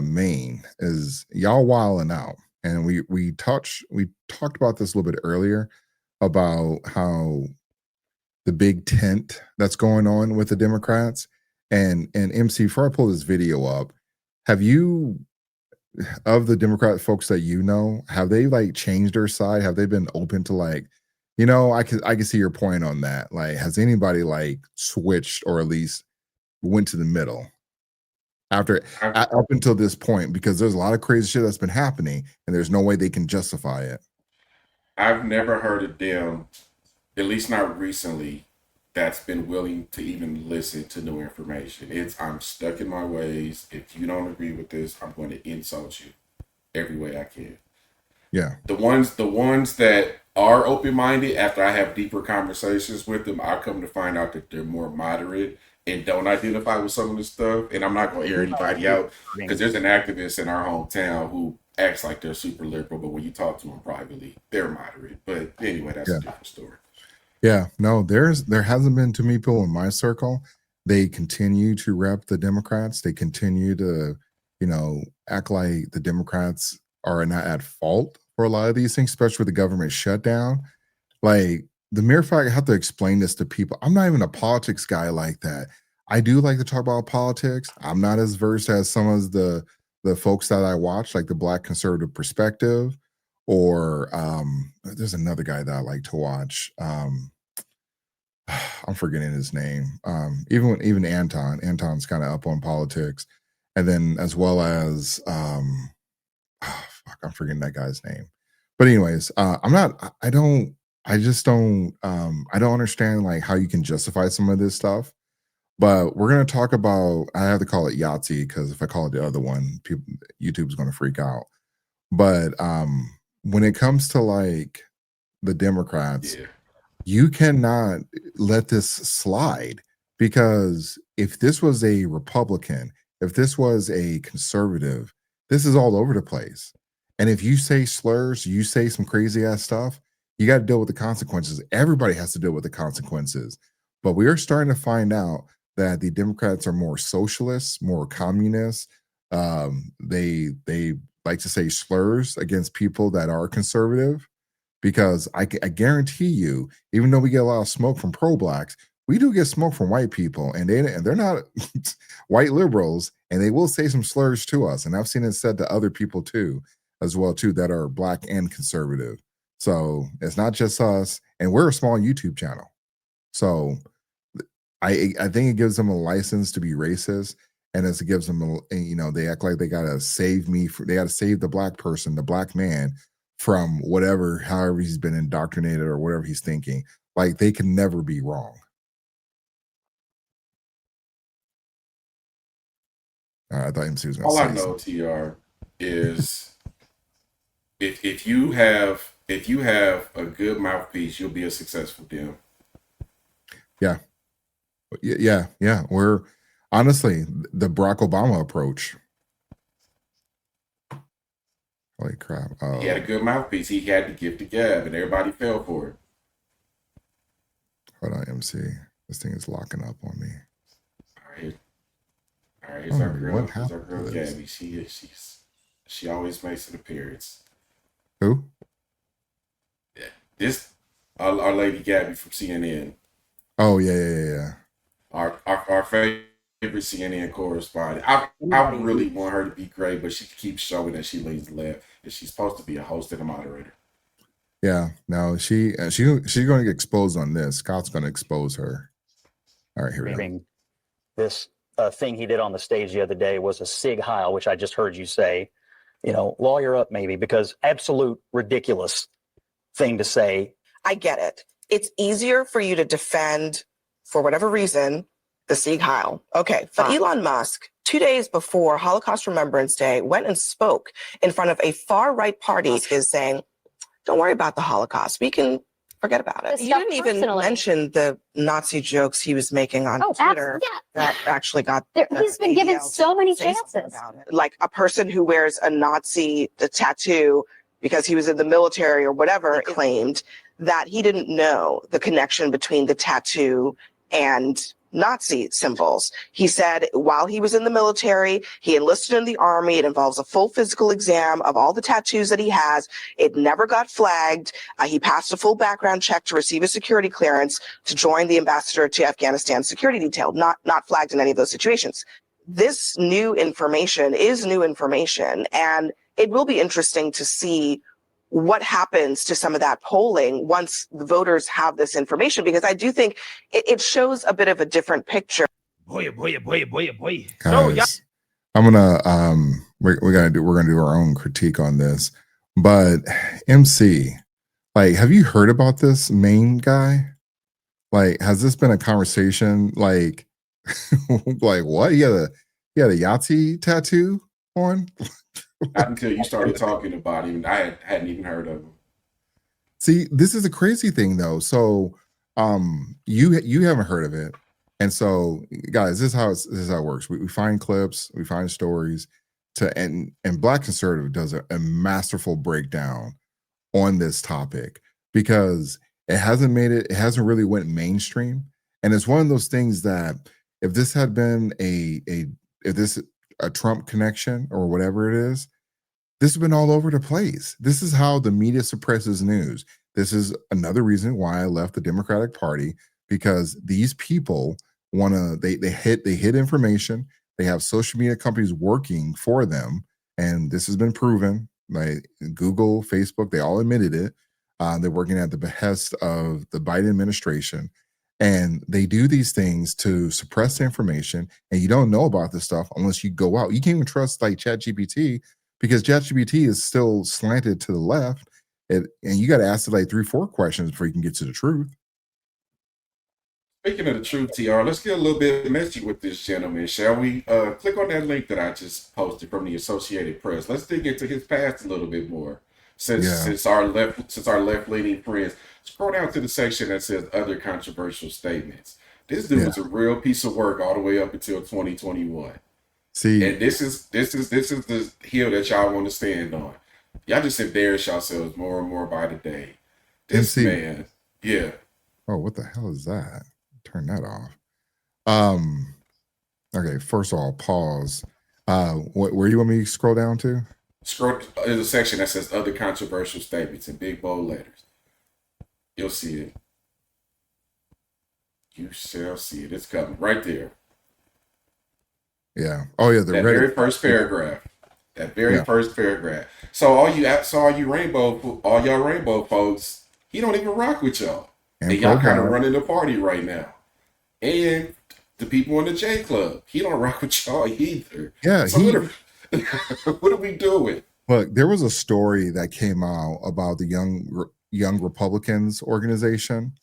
Maine is y'all wilding out, and we talked about this a little bit earlier about how the big tent that's going on with the Democrats. And MC, before I pull this video up, have you, of the Democrat folks that you know, have they like changed their side? Have they been open to like, I can see your point on that. Like, has anybody like switched or at least went to the middle after up until this point? Because there's a lot of crazy shit that's been happening, and there's no way they can justify it. I've never heard of them, at least not recently, that's been willing to even listen to new information. I'm stuck in my ways. If you don't agree with this, I'm going to insult you every way I can. Yeah. The ones that are open minded, after I have deeper conversations with them, I come to find out that they're more moderate and don't identify with some of this stuff. And I'm not going to hear anybody out because there's an activist in our hometown who acts like they're super liberal, but when you talk to them privately, they're moderate. But anyway, that's a different story. Yeah, no, there hasn't been too many people in my circle. They continue to rep the Democrats. They continue to, act like the Democrats are not at fault for a lot of these things, especially with the government shutdown. Like the mere fact I have to explain this to people. I'm not even a politics guy like that. I do like to talk about politics. I'm not as versed as some of the folks that I watch, like the Black Conservative Perspective, or there's another guy that I like to watch. I'm forgetting his name. Even Anton's kind of up on politics, and then as well as I'm forgetting that guy's name. But anyways, I'm not. I just don't. I don't understand like how you can justify some of this stuff. But we're gonna talk about. I have to call it Yahtzee because if I call it the other one, YouTube's gonna freak out. But when it comes to like the Democrats, you cannot let this slide, because if this was a Republican, if this was a conservative, this is all over the place. And if you say slurs, you say some crazy ass stuff, you got to deal with the consequences. Everybody has to deal with the consequences. But we are starting to find out that the Democrats are more socialists, more communists. They like to say slurs against people that are conservative, because I guarantee you, even though we get a lot of smoke from pro-blacks, we do get smoke from white people, and they're not white liberals, and they will say some slurs to us. And I've seen it said to other people too, as well too, that are black and conservative. So it's not just us, and we're a small YouTube channel. So I think it gives them a license to be racist, and as it gives them, they act like they gotta save they gotta save the black person, the black man, from however he's been indoctrinated or whatever he's thinking. Like they can never be wrong. I thought MC was going to say All I know, TR, is if you have a good mouthpiece, you'll be a successful DM. Yeah. We're honestly the Barack Obama approach. Holy crap! He had a good mouthpiece. He had to give the gab, and everybody fell for it. Hold on, MC. This thing is locking up on me. All right. Here's our girl. Here's our girl, Gabby. She always makes an appearance. Who? This our lady Gabby from CNN. Oh yeah. Our favorite CNN correspondent. I really want her to be great, but she keeps showing that she leans left, and she's supposed to be a host and a moderator. Yeah, no, she's going to get exposed on this. Scott's going to expose her. All right, here we go. This thing he did on the stage the other day was a Sig Heil, which I just heard you say. Lawyer up maybe, because absolute ridiculous thing to say. I get it. It's easier for you to defend, for whatever reason, the Sieg Heil. Okay, but Elon Musk, 2 days before Holocaust Remembrance Day, went and spoke in front of a far-right party, is saying, don't worry about the Holocaust. We can forget about it. He didn't even mention the Nazi jokes he was making on Twitter that actually got he's been given so many chances. Like a person who wears a Nazi tattoo because he was in the military or whatever, claimed that he didn't know the connection between the tattoo and Nazi symbols. He said while he was in the military, he enlisted in the army. It involves a full physical exam of all the tattoos that he has. It never got flagged. He passed a full background check to receive a security clearance to join the ambassador to Afghanistan security detail. Not flagged in any of those situations. This new information is new information, and it will be interesting to see what happens to some of that polling once the voters have this information, because I do think it shows a bit of a different picture. Boy. Guys, I'm gonna we're gonna do our own critique on this, but MC, like, have you heard about this main guy? Like, has this been a conversation? Like, like what? He had a Yahtzee tattoo on. Not until you started talking about him, I hadn't even heard of him. See, this is a crazy thing though. So, you haven't heard of it, and so, guys, this is how it works. We find clips, we find stories, and Black Conservative does a masterful breakdown on this topic because it hasn't really went mainstream, and it's one of those things that if this had been a Trump connection or whatever it is, this has been all over the place. This is how the media suppresses news. This is another reason why I left the Democratic Party, because these people want to they hid information. They have social media companies working for them, and this has been proven. Like Google, Facebook, they all admitted it. They're working at the behest of the Biden administration, and they do these things to suppress the information. And you don't know about this stuff unless you go out. You can't even trust like ChatGPT, because ChatGPT is still slanted to the left, and you got to ask it like 3-4 questions before you can get to the truth. Speaking of the truth, TR, let's get a little bit messy with this gentleman, shall we? Click on that link that I just posted from the Associated Press. Let's dig into his past a little bit more. Since our left leaning friends, scroll down to the section that says other controversial statements. This dude was a real piece of work all the way up until 2021. See, and this is the hill that y'all want to stand on. Y'all just embarrass yourselves more and more by the day. This man, yeah. Oh, what the hell is that? Turn that off. Okay, first of all, pause. Where you want me to scroll down to? Scroll, there's a section that says other controversial statements in big bold letters. You'll see it. You shall see it. It's coming right there. Yeah. Oh yeah. That very first paragraph. That very first paragraph. So all y'all rainbow folks, he don't even rock with y'all. And y'all kind of running the party right now. And the people in the J Club, he don't rock with y'all either. Yeah. So what are we doing? Look, there was a story that came out about the Young Republicans organization,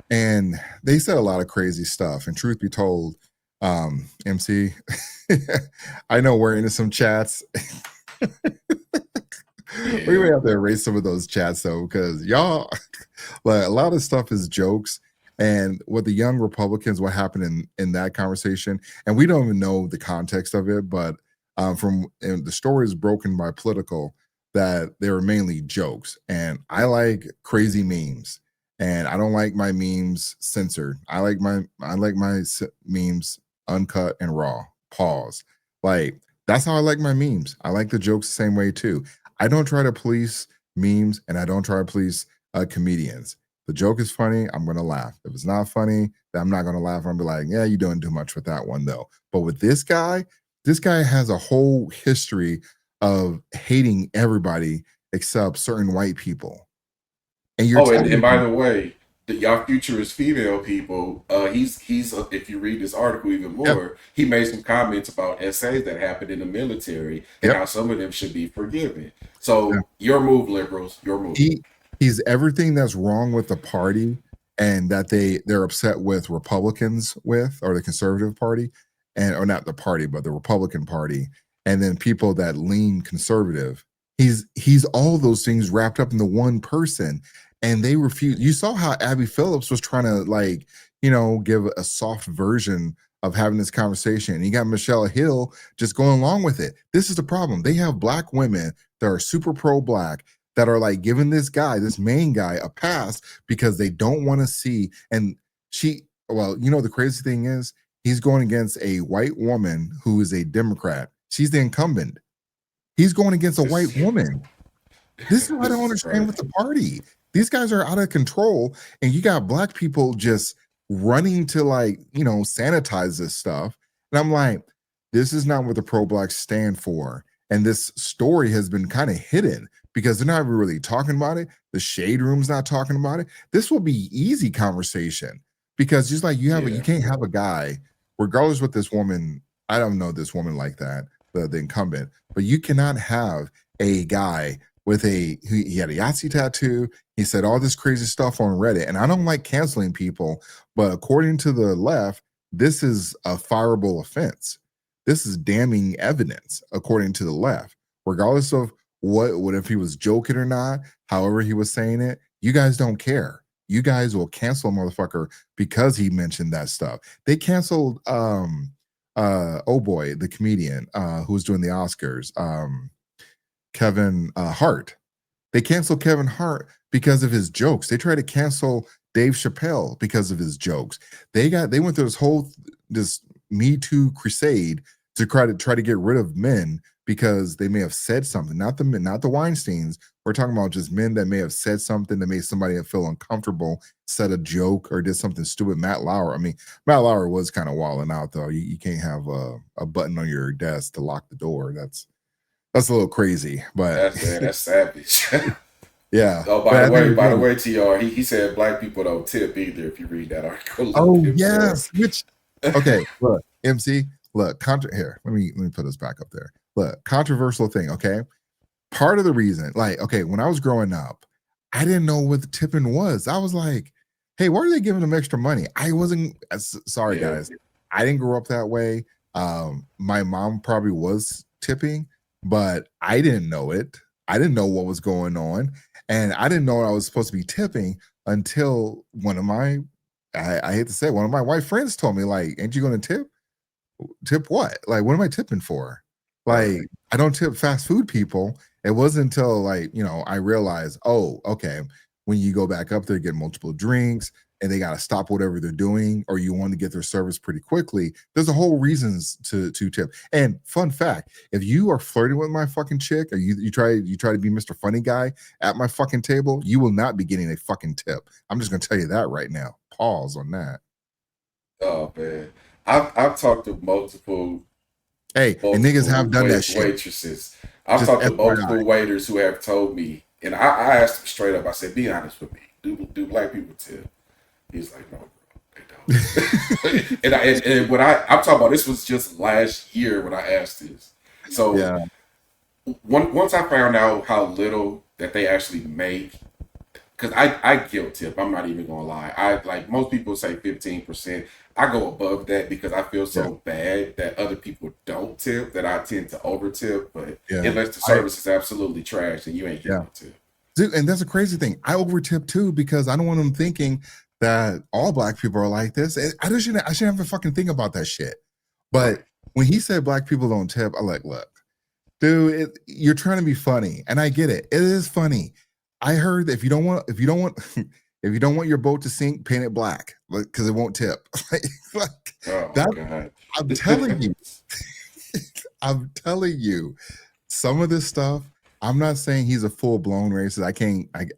and they said a lot of crazy stuff. And truth be told, MC, I know we're into some chats. We may have to erase some of those chats though, because y'all, like, a lot of stuff is jokes. And what the Young Republicans, what happened in that conversation, and we don't even know the context of it, but and the story is broken by Political that they were mainly jokes. And I like crazy memes, and I don't like my memes censored. I like my memes uncut and raw. Pause. Like, that's how I like my memes. I like the jokes the same way too. I don't try to police memes, and I don't try to police comedians. The joke is funny, I'm gonna laugh. If it's not funny, then I'm not gonna laugh. I'm gonna be like, yeah, you're doing too much with that one though. But with this guy has a whole history of hating everybody except certain white people. And and by the way, y'all futurist female people, he's if you read this article even more, he made some comments about essays that happened in the military and how some of them should be forgiven. So your move, liberals, your move. He's everything that's wrong with the party, and that they're upset with Republicans with, or the Conservative Party, or not the party, but the Republican Party, and then people that lean conservative. He's all those things wrapped up in the one person, and they refuse. You saw how Abby Phillips was trying to give a soft version of having this conversation, and you got Michelle Hill just going along with it. This is the problem. They have Black women that are super pro-Black that are like giving this main guy a pass because they don't want to see. And well, the crazy thing is he's going against a white woman who is a Democrat. She's the incumbent. He's going against a white This, woman. This is what I this don't is understand with the crazy. party. These guys are out of control, and you got black people just running to sanitize this stuff. And I'm like, this is not what the pro-blacks stand for. And this story has been kind of hidden because they're not really talking about it. The shade room's not talking about it. This will be easy conversation because just like you can't have a guy, regardless what this woman. I don't know this woman like that, the incumbent, but you cannot have a guy with he had a Yahtzee tattoo. He said all this crazy stuff on Reddit. And I don't like canceling people, but according to the left, this is a fireable offense. This is damning evidence, according to the left. Regardless of what if he was joking or not, however he was saying it, you guys don't care. You guys will cancel a motherfucker because he mentioned that stuff. They canceled oh boy, the comedian who was doing the Oscars. Kevin Hart. They canceled Kevin Hart because of his jokes. They tried to cancel Dave Chappelle because of his jokes. They went through this Me Too crusade to try to get rid of men because they may have said something. Not the men, not the Weinsteins. We're talking about just men that may have said something that made somebody feel uncomfortable, said a joke or did something stupid. Matt Lauer. I mean, Matt Lauer was kind of wilding out though. You can't have a button on your desk to lock the door. That's a little crazy, but That's savage. yeah. Oh, But at the end of by the the day, way, TR, he said black people don't tip either. If you read that article a little oh bit more. yes, which okay, look, MC, look, here. Let me put this back up there. Look, controversial thing. Okay, part of the reason, like, okay, when I was growing up, I didn't know what the tipping was. I was like, hey, why are they giving them extra money? I wasn't sorry, Yeah, guys. I didn't grow up that way. My mom probably was tipping, but I didn't know it. I didn't know what was going on. And I didn't know I was supposed to be tipping until one of my, I hate to say it, one of my white friends told me, like, ain't you going to tip? Tip what? Like, what am I tipping for? Like, right. I don't tip fast food people. It wasn't until I realized, oh, okay, when you go back up there, get multiple drinks, and they got to stop whatever they're doing, or you want to get their service pretty quickly. There's a whole reasons to tip. And fun fact: if you are flirting with my fucking chick, or you try to be Mr. Funny Guy at my fucking table, you will not be getting a fucking tip. I'm just gonna tell you that right now. Pause on that. Oh man, I've talked to Hey, and niggas have multiple done that shit. waitresses. I've Just talked to FYI. multiple waiters who have told me, and I asked him straight up. I said, "Be honest with me. Do black people tip?" He's like, "No, bro, they don't." and when I'm talking about, this was just last year when I asked this. So Yeah, once I found out how little that they actually make, because I guilt tip. I'm not even gonna lie. I like most people say 15%. I go above that because I feel yeah, so bad that other people don't tip that I tend to over tip. But yeah. unless the I service is absolutely trash, then you ain't getting yeah. no tip. Dude, and that's a crazy thing. I overtip too because I don't want them thinking that all black people are like this. I shouldn't have to fucking think about that shit. But Right. when he said black people don't tip, I'm like, look, dude, you're trying to be funny, and I get it. It is funny. I heard that if you don't want your boat to sink, paint it black because it won't tip. like Oh my that. god. I'm telling you, I'm telling you, some of this stuff. I'm not saying he's a full blown racist.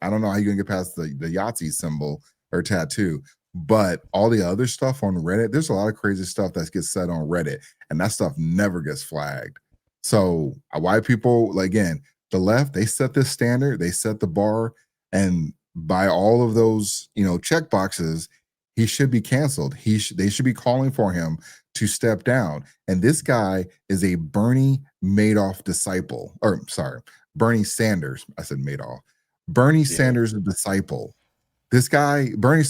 I don't know how you're gonna get past the Yahtzee symbol or tattoo, but all the other stuff on Reddit, there's a lot of crazy stuff that gets said on Reddit, and that stuff never gets flagged. So why people again, the left, they set this standard, they set the bar, and by all of those, check boxes, he should be canceled. They should be calling for him to step down. And this guy is a Bernie Madoff disciple, or sorry, Bernie Sanders. I said Madoff. Bernie Yeah. Sanders disciple. This guy, Bernie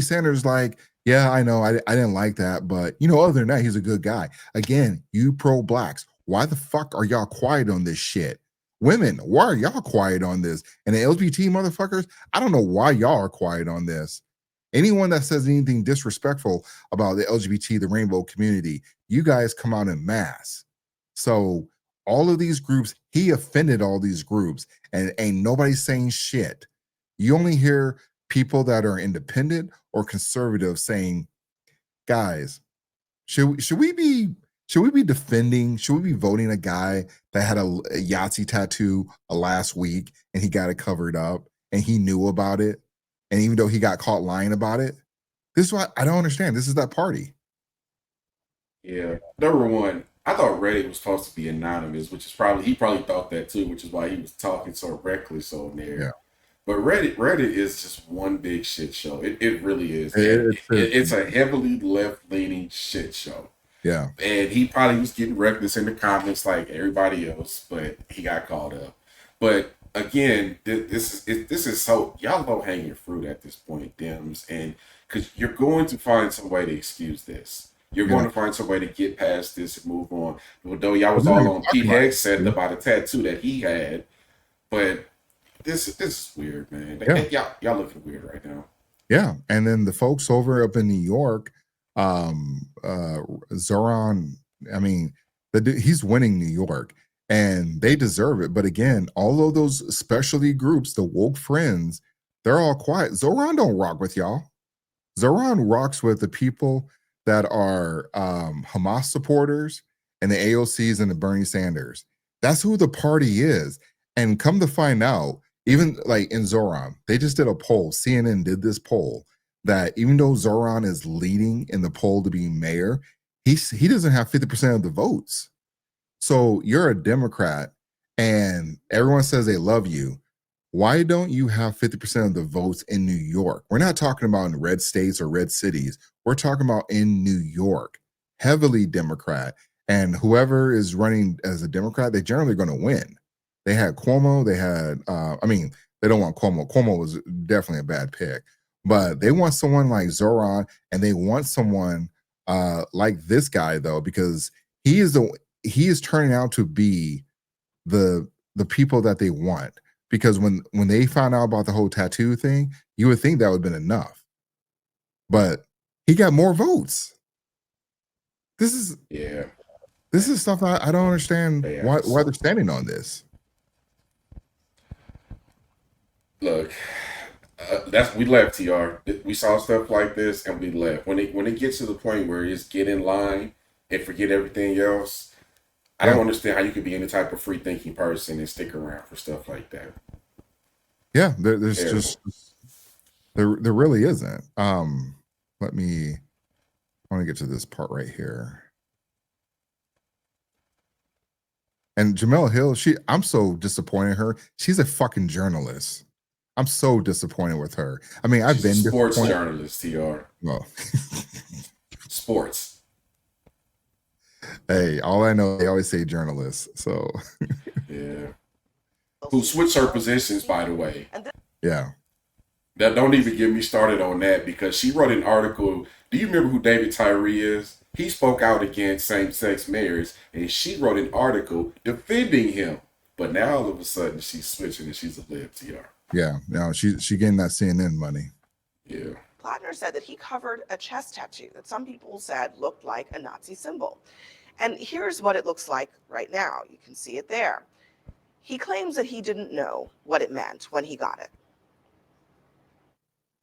Sanders, like, yeah, I know, I didn't like that, but other than that, he's a good guy. Again, you pro blacks, why the fuck are y'all quiet on this shit? Women, why are y'all quiet on this? And the LGBT motherfuckers, I don't know why y'all are quiet on this. Anyone that says anything disrespectful about the LGBT, the rainbow community, you guys come out in mass. So all of these groups, he offended all these groups, and ain't nobody saying shit. You only hear people that are independent or conservative saying, guys, should we be defending? Should we be voting a guy that had a Yahtzee tattoo last week and he got it covered up and he knew about it, and even though he got caught lying about it, this is what I don't understand. This is that party. Yeah. Number one, I thought Reddit was supposed to be anonymous, which is probably he probably thought that too, which is why he was talking so reckless on there. Yeah. But Reddit is just one big shit show. It really is. It's A heavily left leaning shit show. Yeah. And he probably was getting reckless in the comments like everybody else, but he got caught up. But again, this is so y'all don't hang your fruit at this point, Dems, and because you're going to find some way to excuse this. You're going to find some way to get past this and move on. Although y'all was all on Pete Hegseth about a tattoo that he had, but this is weird, man. Y'all looking weird right now. Yeah, and then the folks over up in New York, Zoran. I mean, he's winning New York, and they deserve it. But again, all of those specialty groups, the woke friends, they're all quiet. Zoran don't rock with y'all. Zoran rocks with the people that are Hamas supporters and the AOCs and the Bernie Sanders. That's who the party is. And come to find out, even like in Zoran, they just did a poll. CNN did this poll that even though Zoran is leading in the poll to be mayor, he doesn't have 50% of the votes. So you're a Democrat and everyone says they love you. Why don't you have 50% of the votes in New York? We're not talking about in red states or red cities. We're talking about in New York, heavily Democrat. And whoever is running as a Democrat, they're generally going to win. They had Cuomo. They had, they don't want Cuomo. Cuomo was definitely a bad pick. But they want someone like Zoran, and they want someone like this guy, though, because he is turning out to be the people that they want. Because when they found out about the whole tattoo thing, you would think that would have been enough. But he got more votes. This is stuff I don't understand why they're standing on this. Look, we left, TR. We saw stuff like this and we left. When it gets to the point where it's get in line and forget everything else, I don't understand how you could be any type of free thinking person and stick around for stuff like that. Yeah, there's just there really isn't. I want to get to this part right here. And Jamel Hill, I'm so disappointed in her. She's a fucking journalist. I'm so disappointed with her. I mean, I've been sports journalist, TR. Well, sports. Hey, all I know, they always say journalists. So yeah. Who switched her positions, by the way. Yeah. That don't even get me started on that because she wrote an article. Do you remember who David Tyree is? He spoke out against same-sex marriage, and she wrote an article defending him. But now all of a sudden she's switching and she's a lib, TR. Yeah, no, she getting that CNN money. Yeah. Platner said that he covered a chest tattoo that some people said looked like a Nazi symbol. And here's what it looks like right now. You can see it there. He claims that he didn't know what it meant when he got it.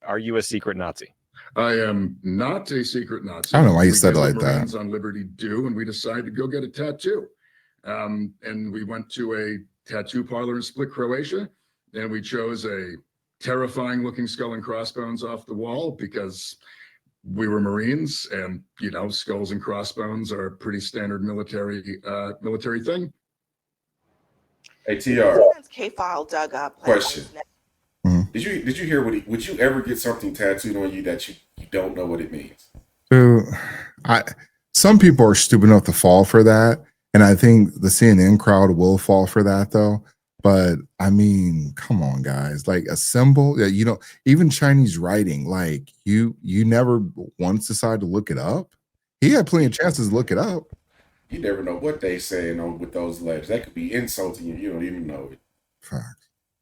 Are you a secret Nazi? I am not a secret Nazi. I don't know why you said it like that. Marines on Liberty do, and we decided to go get a tattoo. And we went to a tattoo parlor in Split, Croatia, and we chose a terrifying looking skull and crossbones off the wall because we were Marines, and skulls and crossbones are a pretty standard military thing. Hey, TR. K-File dug up. Question. Did you hear would you ever get something tattooed on you that you don't know what it means? Dude, some people are stupid enough to fall for that. And I think the CNN crowd will fall for that though. But I mean, come on, guys. Like a symbol that even Chinese writing, like you never once decided to look it up. He had plenty of chances to look it up. You never know what they saying on with those letters. That could be insulting you. You don't even know it. Fact.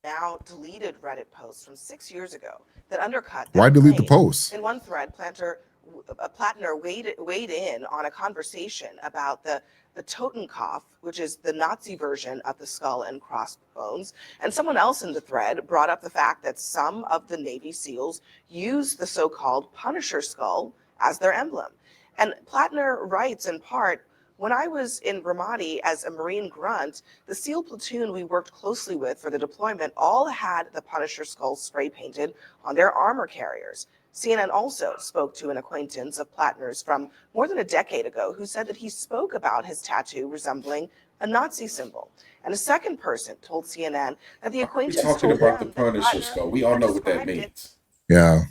Now deleted Reddit posts from 6 years ago that undercut. Why delete the posts? In one thread, Platner weighed in on a conversation about the Totenkopf, which is the Nazi version of the skull and crossbones. And someone else in the thread brought up the fact that some of the Navy SEALs use the so-called Punisher skull as their emblem. And Platner writes in part, when I was in Ramadi as a Marine grunt, the SEAL platoon we worked closely with for the deployment all had the Punisher skull spray painted on their armor carriers. CNN also spoke to an acquaintance of Platner's from more than a decade ago who said that he spoke about his tattoo resembling a Nazi symbol. And a second person told CNN that the Why are we acquaintance talking told about the them that Punisher Platner skull? We all had know what that described it. means. Yeah,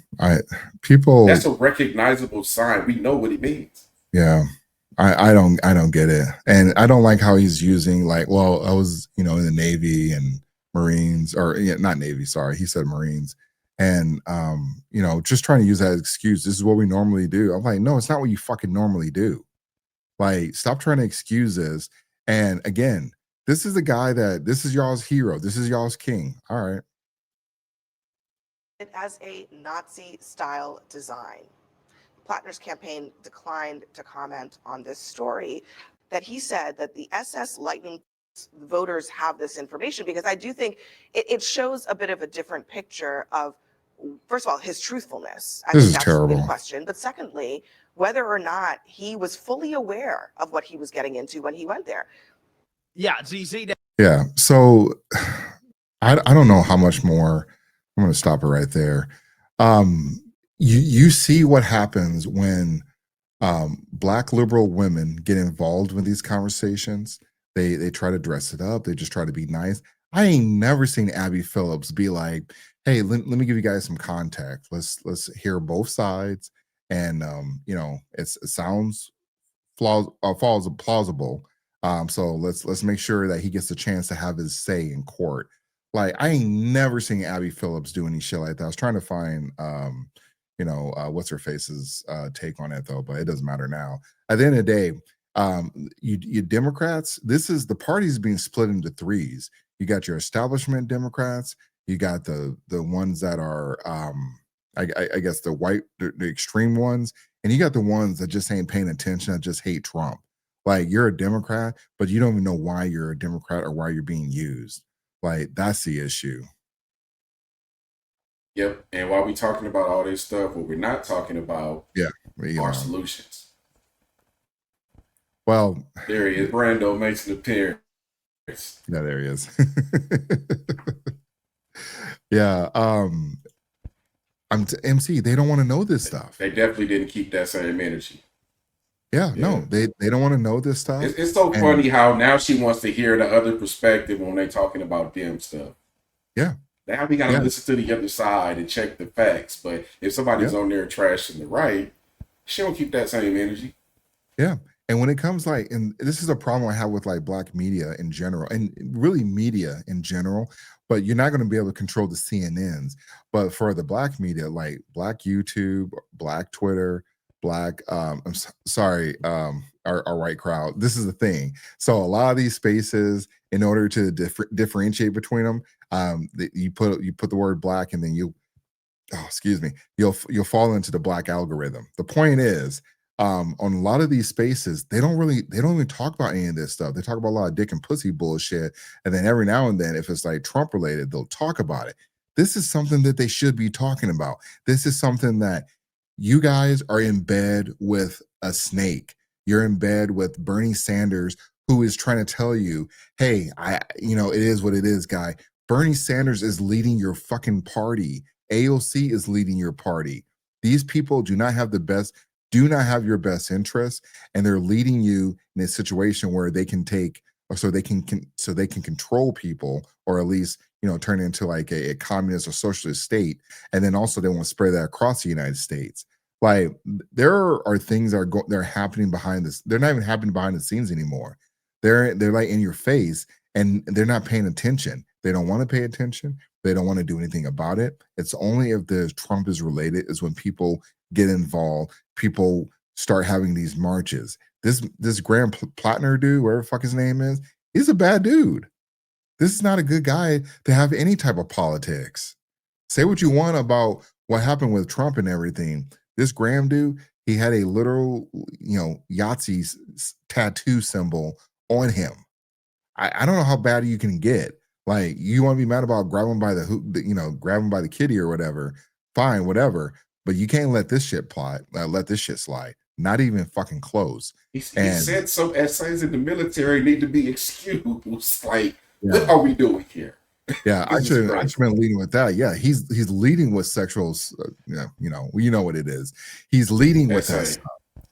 people. That's a recognizable sign. We know what it means. Yeah, I don't get it, and I don't like how he's using like, well, I was in the Navy and Marines, or yeah, not Navy, sorry, he said Marines, and just trying to use that excuse. This is what we normally do. I'm like, no, it's not what you fucking normally do. Like, stop trying to excuse this. And again, this is the guy this is y'all's hero. This is y'all's king. All right. It as a Nazi style design. Platner's campaign declined to comment on this story, that he said that the SS Lightning voters have this information, because I do think it shows a bit of a different picture of, first of all, his truthfulness. I This think is that's terrible. in question. But secondly, whether or not he was fully aware of what he was getting into when he went there. Yeah, so you see that. Yeah. So I don't know how much more. I'm going to stop it right there. You see what happens when Black liberal women get involved with these conversations. They try to dress it up. They just try to be nice. I ain't never seen Abby Phillips be like, "Hey, let me give you guys some context. Let's hear both sides." And it sounds plausible. So let's make sure that he gets a chance to have his say in court. Like, I ain't never seen Abby Phillips do any shit like that. I was trying to find what's her face's take on it though, but it doesn't matter now. At the end of the day, you Democrats, this is the party's being split into threes. You got your establishment Democrats, you got the ones that are I guess the extreme ones, and you got the ones that just ain't paying attention, that just hate Trump. Like, you're a Democrat, but you don't even know why you're a Democrat or why you're being used. Like, that's the issue. Yep. And while we talking about all this stuff, what we're not talking about are solutions. Well, there he is. Brando makes an appearance. Yeah, there he is. Yeah. MC, they don't want to know this stuff. They definitely didn't keep that same energy. Yeah, no, they don't want to know this stuff. It's so funny how now she wants to hear the other perspective when they're talking about them stuff. Yeah. Now we gotta listen to the other side and check the facts. But if somebody's on there trashing the right, she don't keep that same energy. Yeah. And when it comes and this is a problem I have with Black media in general, and really media in general, but you're not going to be able to control the CNNs. But for the Black media, like Black YouTube, Black Twitter, Black, sorry, our white crowd, this is the thing. So a lot of these spaces, in order to differentiate between them, you put the word Black, and then you'll fall into the Black algorithm. The point is, on a lot of these spaces, they don't even talk about any of this stuff. They talk about a lot of dick and pussy bullshit, and then every now and then, if it's like Trump related, they'll talk about it. This is something that they should be talking about. This is something that you guys are in bed with a snake. You're in bed with Bernie Sanders, who is trying to tell you, hey, it is what it is, guy. Bernie Sanders is leading your fucking party. AOC is leading your party. These people do not have your best interests, and they're leading you in a situation where they can control people, or at least turn into like a communist or socialist state. And then also they want to spread that across the United States. Like, there are things that they're happening behind this. They're not even happening behind the scenes anymore. They're like in your face, and they're not paying attention. They don't want to pay attention. They don't want to do anything about it. It's only if the Trump is related is when people get involved. People start having these marches. This Graham Platner dude, whatever the fuck his name is, he's a bad dude. This is not a good guy to have any type of politics. Say what you want about what happened with Trump and everything. This Graham dude, he had a literal, Yahtzee tattoo symbol on him. I don't know how bad you can get. Like, you want to be mad about grabbing by grabbing by the kitty or whatever, fine, whatever. But you can't let this shit slide. not even fucking close. He And said some essays in the military need to be excused. Like, yeah, what are we doing here? yeah, I This is should crazy. been leading with that. Yeah, he's leading with sexual. You know what it is. He's leading with that Essay. stuff.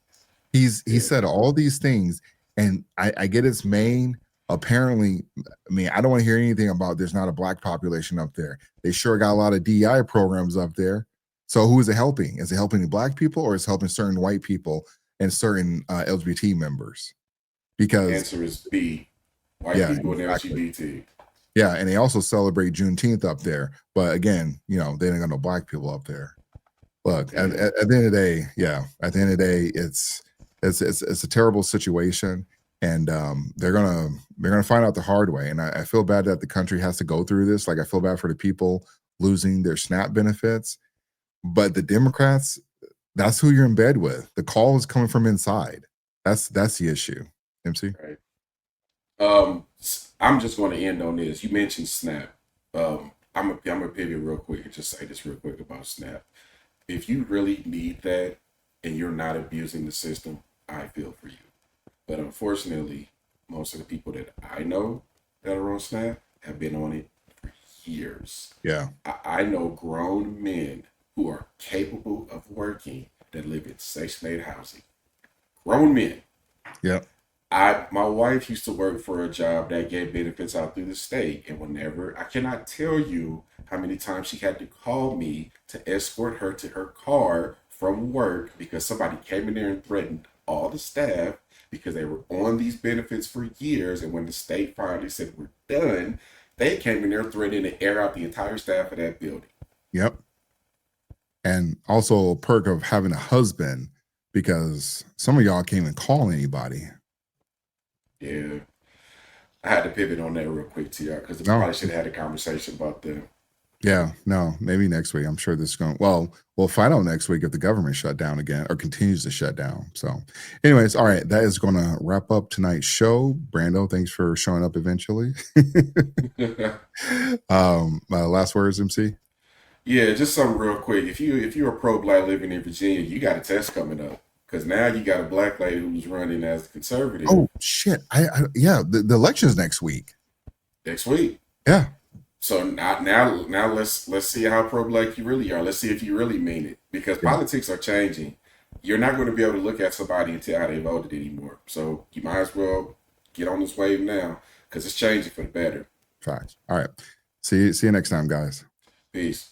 He Yeah. said all these things, and I get its main. Apparently, I mean, I don't want to hear anything about there's not a black population up there. They sure got a lot of DEI programs up there. So who is it helping? Is it helping the black people, or is it helping certain white people and certain LGBT members? Because Answer is B. White yeah, people exactly. and LGBT. Yeah, and they also celebrate Juneteenth up there. But again, you know, they ain't got no black people up there. Look, at the end of the day, yeah, at the end of the day, it's a terrible situation, and they're gonna find out the hard way. And I feel bad that the country has to go through this. Like, I feel bad for the people losing their SNAP benefits, but the Democrats, that's who you're in bed with. The call is coming from inside. That's the issue. MC. Right. I'm just going to end on this. You mentioned SNAP. I'm gonna pivot real quick and just say this real quick about SNAP. If you really need that and you're not abusing the system, I feel for you. But unfortunately, most of the people that I know that are on SNAP have been on it for years. Yeah. I know grown men who are capable of working that live in Section 8 housing. Grown men. Yep. My wife used to work for a job that gave benefits out through the state, and whenever I cannot tell you how many times she had to call me to escort her to her car from work because somebody came in there and threatened all the staff because they were on these benefits for years, and when the state finally said we're done, they came in there threatening to air out the entire staff of that building. Yep. And also a perk of having a husband, because some of y'all can't even call anybody. Yeah. I had to pivot on that real quick, TR, because I probably should have had a conversation about that. Yeah, no, maybe next week. I'm sure this is going, well, we'll find out next week if the government shut down again or continues to shut down. So anyways, all right, that is going to wrap up tonight's show. Brando, thanks for showing up eventually. Last words, MC? Yeah, just something real quick. If you're a pro-black living in Virginia, you got a test coming up. Because now you got a black lady who's running as a conservative. Oh shit! Yeah, the election's next week. Next week. Yeah. So now let's see how pro-black you really are. Let's see if you really mean it. Because politics are changing. You're not going to be able to look at somebody and tell how they voted anymore. So you might as well get on this wave now because it's changing for the better. Facts. All right. See you next time, guys. Peace.